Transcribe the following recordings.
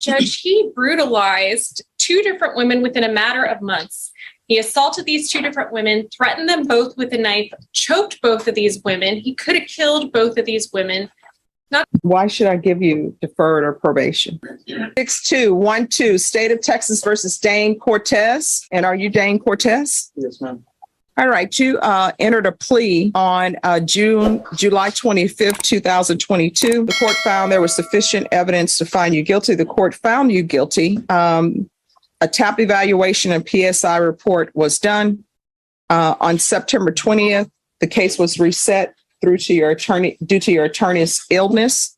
Judge, he brutalized two different women within a matter of months. He assaulted these two different women, threatened them both with a knife, choked both of these women. He could have killed both of these women. Why should I give you deferred or probation? 6212, State of Texas versus Dane Cortez. And are you Dane Cortez? Yes, ma'am. All right. You entered a plea on July 25th, 2022. The court found there was sufficient evidence to find you guilty. The court found you guilty. A TAP evaluation and PSI report was done on September 20th. The case was reset due to your attorney's illness.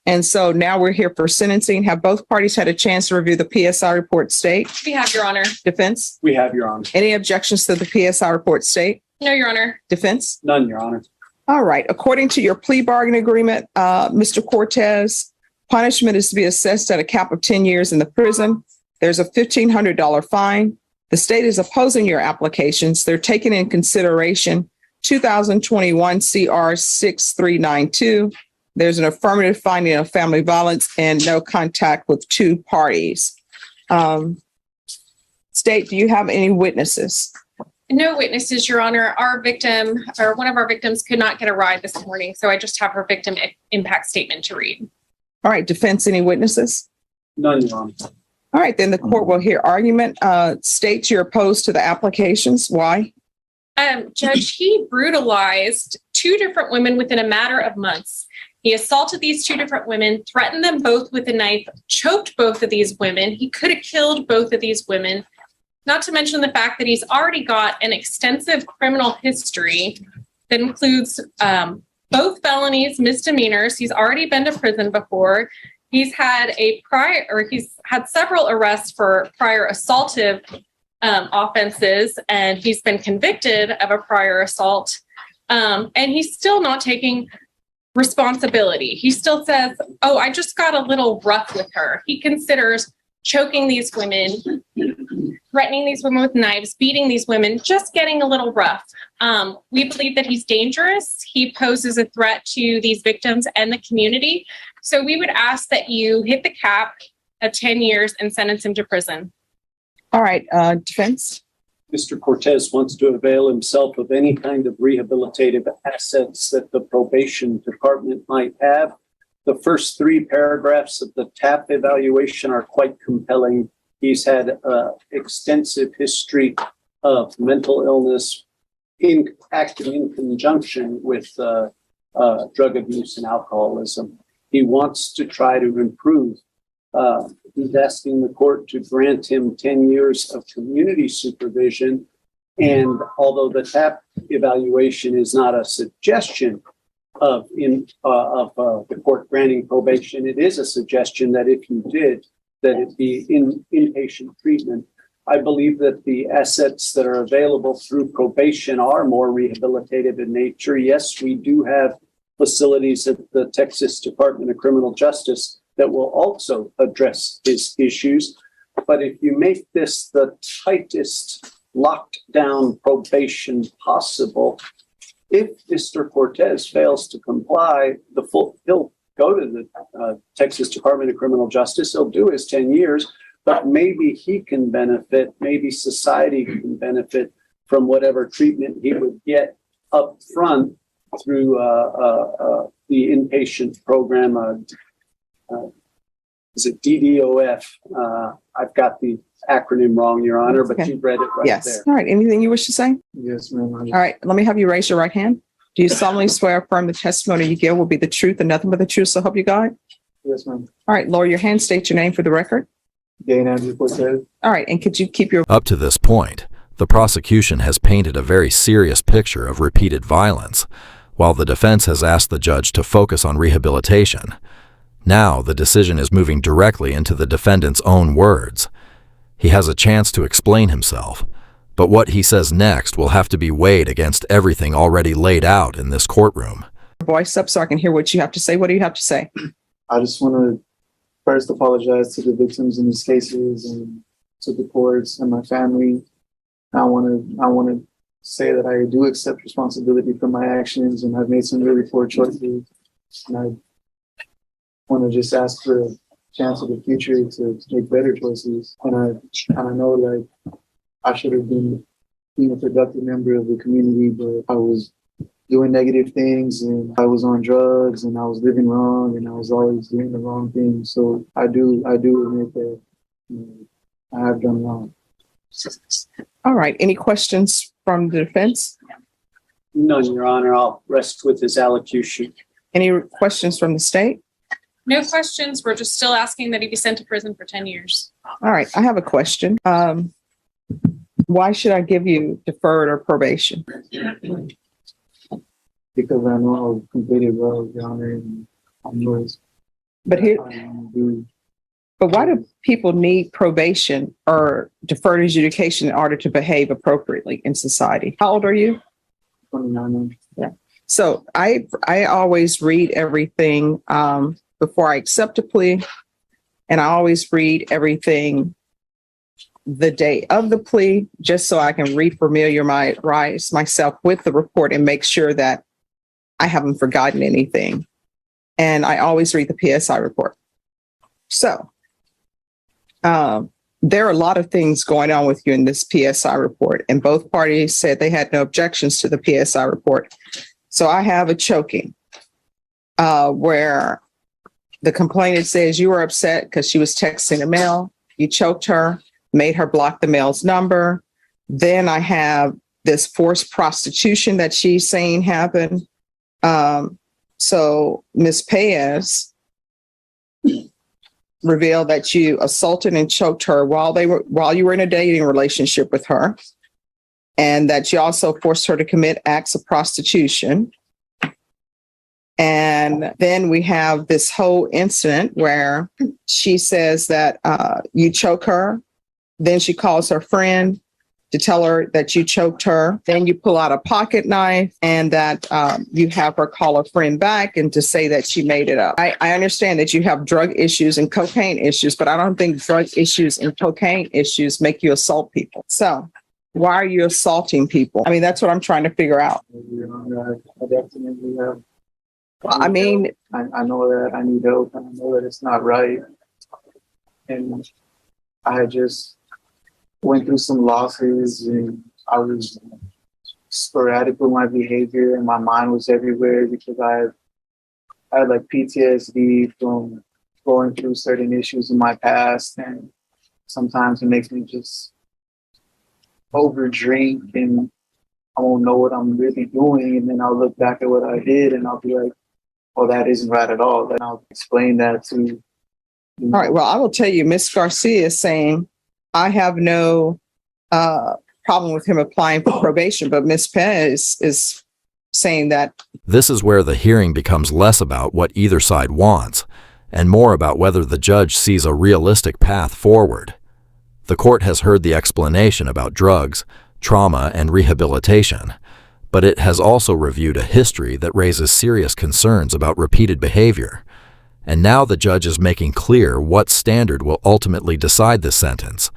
And so now we're here for sentencing. Have both parties had a chance to review the PSI report, State? We have, Your Honor. Defense? We have, Your Honor. Any objections to the PSI report, State? No, Your Honor. Defense? None, Your Honor. All right. According to your plea bargain agreement, Mr. Cortez, punishment is to be assessed at a cap of 10 years in the prison. There's a $1,500 fine. The state is opposing your applications. They're taking in consideration 2021 CR 6392. There's an affirmative finding of family violence and no contact with two parties. State, do you have any witnesses? No witnesses, Your Honor. Our victim, or one of our victims, could not get a ride this morning, so I just have her victim impact statement to read. All right. Defense, any witnesses? None, Your Honor. All right. Then the court will hear argument. State, you're opposed to the applications. Why? Judge, he brutalized two different women within a matter of months. He assaulted these two different women, threatened them both with a knife, choked both of these women. He could have killed both of these women, not to mention the fact that he's already got an extensive criminal history that includes both felonies, misdemeanors. He's already been to prison before. He's had he's had several arrests for prior assaultive offenses, and he's been convicted of a prior assault. And he's still not taking responsibility. He still says, oh, I just got a little rough with her. He considers choking these women, threatening these women with knives, beating these women, just getting a little rough. We believe that he's dangerous. He poses a threat to these victims and the community. So we would ask that you hit the cap of 10 years and sentence him to prison. All right. Defense? Mr. Cortez wants to avail himself of any kind of rehabilitative assets that the probation department might have. The first three paragraphs of the TAP evaluation are quite compelling. He's had an extensive history of mental illness acting in conjunction with drug abuse and alcoholism. He wants to try to improve. He's asking the court to grant him 10 years of community supervision. And although the TAP evaluation is not a suggestion of the court granting probation, it is a suggestion that if you did, that it be inpatient treatment. I believe that the assets that are available through probation are more rehabilitative in nature. Yes, we do have facilities at the Texas Department of Criminal Justice that will also address his issues. But if you make this the tightest locked down probation possible, if Mr. Cortez fails to comply, he'll go to the Texas Department of Criminal Justice. He'll do his 10 years, but maybe he can benefit, maybe society can benefit from whatever treatment he would get up front through the inpatient program. Is it DDOF? I've got the acronym wrong, Your Honor, but Okay. you read it right Yes. there. All right. Anything you wish to say? Yes, ma'am. All right. Let me have you raise your right hand. Do you solemnly swear or affirm the testimony you give will be the truth and nothing but the truth, so help you God? Yes, ma'am. All right. Lower your hand. State your name for the record. Dane Andrew Cortez. All right. And could you keep your... Up to this point, the prosecution has painted a very serious picture of repeated violence, while the defense has asked the judge to focus on rehabilitation. Now, the decision is moving directly into the defendant's own words. He has a chance to explain himself, but what he says next will have to be weighed against everything already laid out in this courtroom. Voice up so I can hear what you have to say. What do you have to say? I just want to first apologize to the victims in these cases and to the courts and my family. I want to say that I do accept responsibility for my actions, and I've made some really poor choices. And I want to just ask for chance of the future to make better choices. And I know like I should have been being a productive member of the community, but I was doing negative things and I was on drugs and I was living wrong and I was always doing the wrong thing. So I do admit that I have done wrong. All right. Any questions from the defense? None, Your Honor. I'll rest with his allocution. Any questions from the state? No questions. We're just still asking that he be sent to prison for 10 years. All right. I have a question. Why should I give you deferred or probation? Because I know I've completed well, Your Honor, and I'm yours. But why do people need probation or deferred adjudication in order to behave appropriately in society? How old are you? 29. Yeah. So I always read everything before I accept a plea, and I always read everything the day of the plea, just so I can refamiliarize myself with the report and make sure that I haven't forgotten anything. And I always read the PSI report. So there are a lot of things going on with you in this PSI report, and both parties said they had no objections to the PSI report. So I have a choking where the complainant says you were upset because she was texting a male. You choked her, made her block the male's number. Then I have this forced prostitution that she's saying happened. So Ms. Paez revealed that you assaulted and choked her while you were in a dating relationship with her, and that you also forced her to commit acts of prostitution. And then we have this whole incident where she says that you choke her. Then she calls her friend to tell her that you choked her. Then you pull out a pocket knife and that you have her call a friend back and to say that she made it up. I understand that you have drug issues and cocaine issues, but I don't think drug issues and cocaine issues make you assault people. So why are you assaulting people? I mean, that's what I'm trying to figure out. Your Honor, I definitely have. I mean, I know that I need help and I know that it's not right. And I just went through some losses and I was sporadic with my behavior and my mind was everywhere because I had like PTSD from going through certain issues in my past, and sometimes it makes me just over drink and I won't know what I'm really doing, and then I'll look back at what I did and I'll be like, well, that isn't right at all. Then I'll explain that to all right. Well, I will tell you, Ms. Garcia is saying I have no problem with him applying for probation, but Ms. Perez is saying that. This is where the hearing becomes less about what either side wants and more about whether the judge sees a realistic path forward. The court has heard the explanation about drugs, trauma, and rehabilitation, but it has also reviewed a history that raises serious concerns about repeated behavior. And now the judge is making clear what standard will ultimately decide this sentence.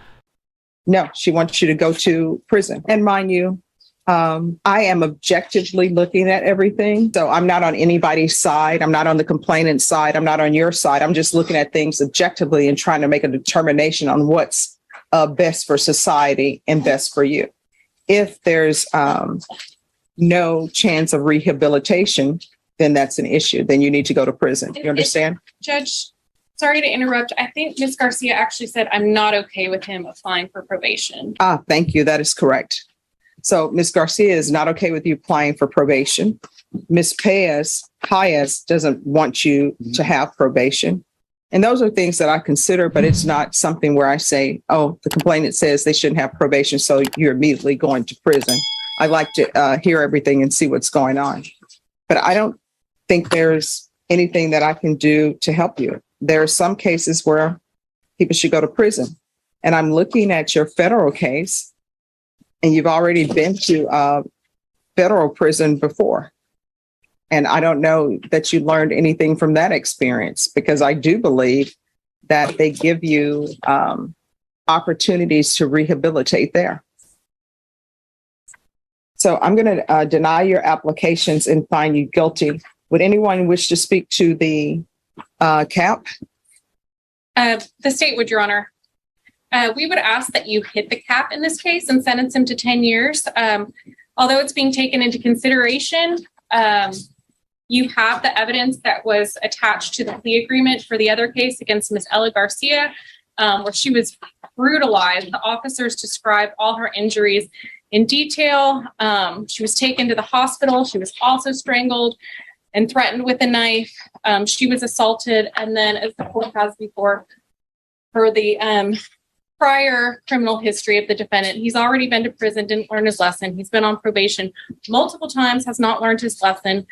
No, she wants you to go to prison. And mind you, I am objectively looking at everything. So I'm not on anybody's side. I'm not on the complainant's side. I'm not on your side. I'm just looking at things objectively and trying to make a determination on what's best for society and best for you. If there's no chance of rehabilitation, then that's an issue. Then you need to go to prison. You understand? Judge, sorry to interrupt. I think Ms. Garcia actually said, I'm not okay with him applying for probation. Thank you. That is correct. So Ms. Garcia is not okay with you applying for probation. Ms. Paez doesn't want you to have probation. And those are things that I consider, but it's not something where I say, oh, the complainant says they shouldn't have probation, so you're immediately going to prison. I like to hear everything and see what's going on. But I don't think there's anything that I can do to help you. There are some cases where people should go to prison. And I'm looking at your federal case, and you've already been to federal prison before. And I don't know that you learned anything from that experience, because I do believe that they give you opportunities to rehabilitate there. So I'm going to deny your applications and find you guilty. Would anyone wish to speak to the cap? The state would, Your Honor. We would ask that you hit the cap in this case and sentence him to 10 years. Although it's being taken into consideration, you have the evidence that was attached to the plea agreement for the other case against Ms. Ella Garcia, where she was brutalized. The officers described all her injuries in detail. She was taken to the hospital. She was also strangled and threatened with a knife. She was assaulted. And then, as the court has before, for the prior criminal history of the defendant, he's already been to prison, didn't learn his lesson. He's been on probation multiple times, has not learned his lesson.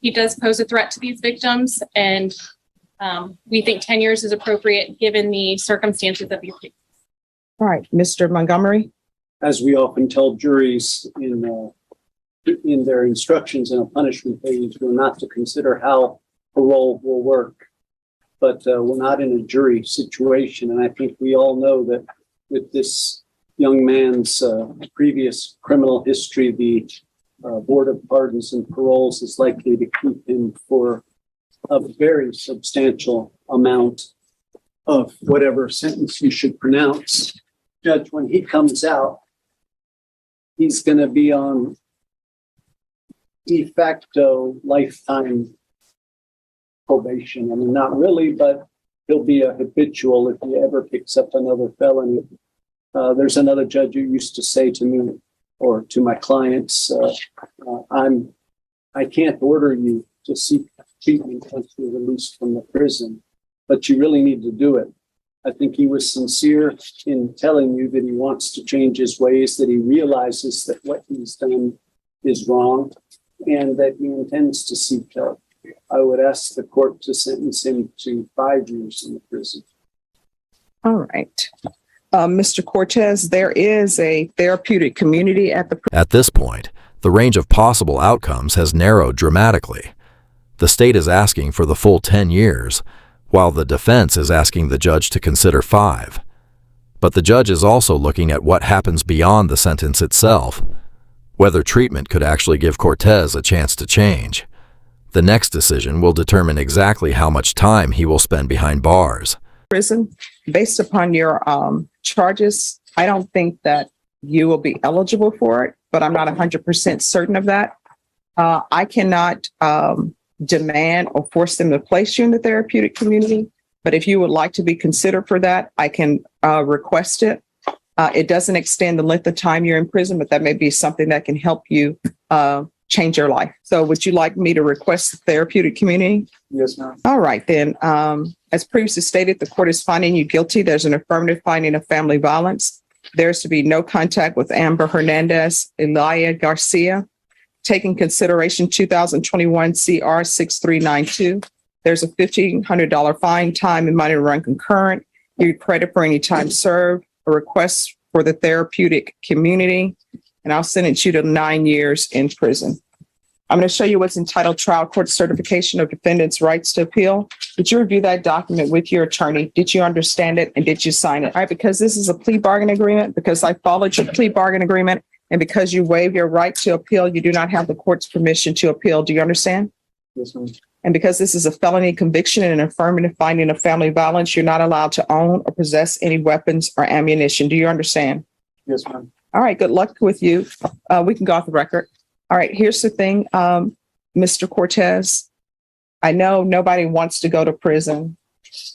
He does pose a threat to these victims, and we think 10 years is appropriate given the circumstances of your case. All right, Mr. Montgomery. As we often tell juries in their instructions in a punishment page, we're not to consider how parole will work. But we're not in a jury situation. And I think we all know that with this young man's previous criminal history, the Board of Pardons and Paroles is likely to keep him for a very substantial amount of whatever sentence you should pronounce. Judge, when he comes out, he's going to be on de facto lifetime probation. I mean, not really, but he'll be a habitual if he ever picks up another felony. There's another judge who used to say to me or to my clients, I can't order you to seek treatment once you're released from the prison, but you really need to do it. I think he was sincere in telling you that he wants to change his ways, that he realizes that what he's done is wrong, and that he intends to seek help. I would ask the court to sentence him to 5 years in the prison. All right. Mr. Cortez, there is a therapeutic community at the... At this point, the range of possible outcomes has narrowed dramatically. The state is asking for the full 10 years, while the defense is asking the judge to consider 5. But the judge is also looking at what happens beyond the sentence itself, whether treatment could actually give Cortez a chance to change. The next decision will determine exactly how much time he will spend behind bars. Prison, based upon your charges, I don't think that you will be eligible for it, but I'm not 100% certain of that. I cannot demand or force them to place you in the therapeutic community, but if you would like to be considered for that, I can request it. It doesn't extend the length of time you're in prison, but that may be something that can help you change your life. So would you like me to request the therapeutic community? Yes, ma'am. All right, then. As previously stated, the court is finding you guilty. There's an affirmative finding of family violence. There's to be no contact with Amber Hernandez, Elia Garcia. Taking consideration 2021 CR 6392. There's a $1,500 fine, time and money to run concurrent. You credit for any time served, a request for the therapeutic community, and I'll sentence you to 9 years in prison. I'm going to show you what's entitled Trial Court Certification of Defendant's Rights to Appeal. Did you review that document with your attorney? Did you understand it? And did you sign it? All right, because this is a plea bargain agreement, because I followed your plea bargain agreement, and because you waive your right to appeal, you do not have the court's permission to appeal. Do you understand? Yes, ma'am. And because this is a felony conviction and an affirmative finding of family violence, you're not allowed to own or possess any weapons or ammunition. Do you understand? Yes, ma'am. All right, good luck with you. We can go off the record. All right, here's the thing, Mr. Cortez. I know nobody wants to go to prison.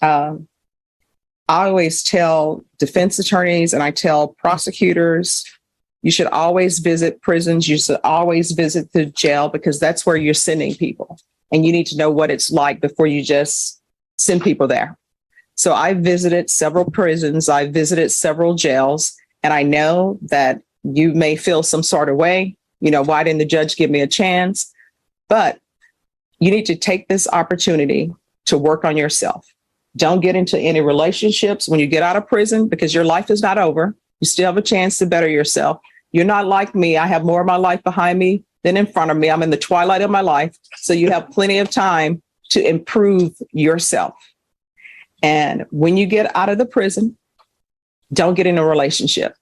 I always tell defense attorneys and I tell prosecutors, you should always visit prisons. You should always visit the jail, because that's where you're sending people. And you need to know what it's like before you just send people there. So I visited several prisons. I visited several jails. And I know that you may feel some sort of way. You know, why didn't the judge give me a chance? But you need to take this opportunity to work on yourself. Don't get into any relationships when you get out of prison, because your life is not over. You still have a chance to better yourself. You're not like me. I have more of my life behind me than in front of me. I'm in the twilight of my life. So you have plenty of time to improve yourself. And when you get out of the prison, don't get in a relationship.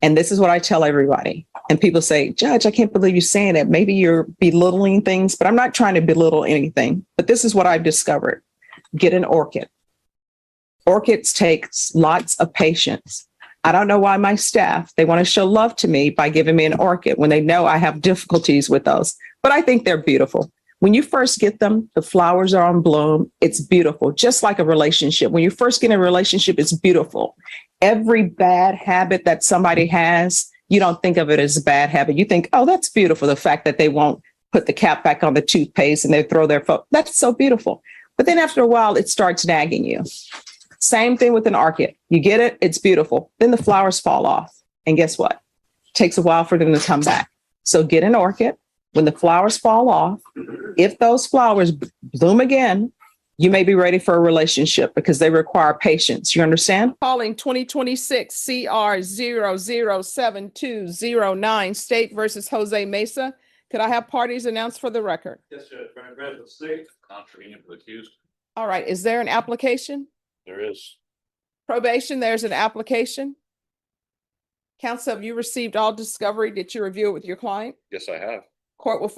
And this is what I tell everybody. And people say, Judge, I can't believe you're saying that. Maybe you're belittling things, but I'm not trying to belittle anything. But this is what I've discovered. get an orchid. Orchids take lots of patience. I don't know why my staff, they want to show love to me by giving me an orchid when they know I have difficulties with those, but I think they're beautiful. When you first get them, the flowers are on bloom. It's beautiful, just like a relationship. When you first get in a relationship, it's beautiful. Every bad habit that somebody has, you don't think of it as a bad habit. You think, oh, that's beautiful. The fact that they won't put the cap back on the toothpaste and they throw their phone, that's so beautiful. But then after a while, it starts nagging you. Same thing with an orchid. You get it, it's beautiful. Then the flowers fall off. And guess what? It takes a while for them to come back. So get an orchid. When the flowers fall off, if those flowers bloom again, you may be ready for a relationship because they require patience. You understand? Calling 2026 CR 007209 State versus Jose Mesa. Could I have parties announced for the record? Yes, Judge. Representative State. Contravening of accused. All right. Is there an application? There is. Probation, there's an application. Counsel, have you received all discovery? Did you review it with your client? Yes, I have. Court will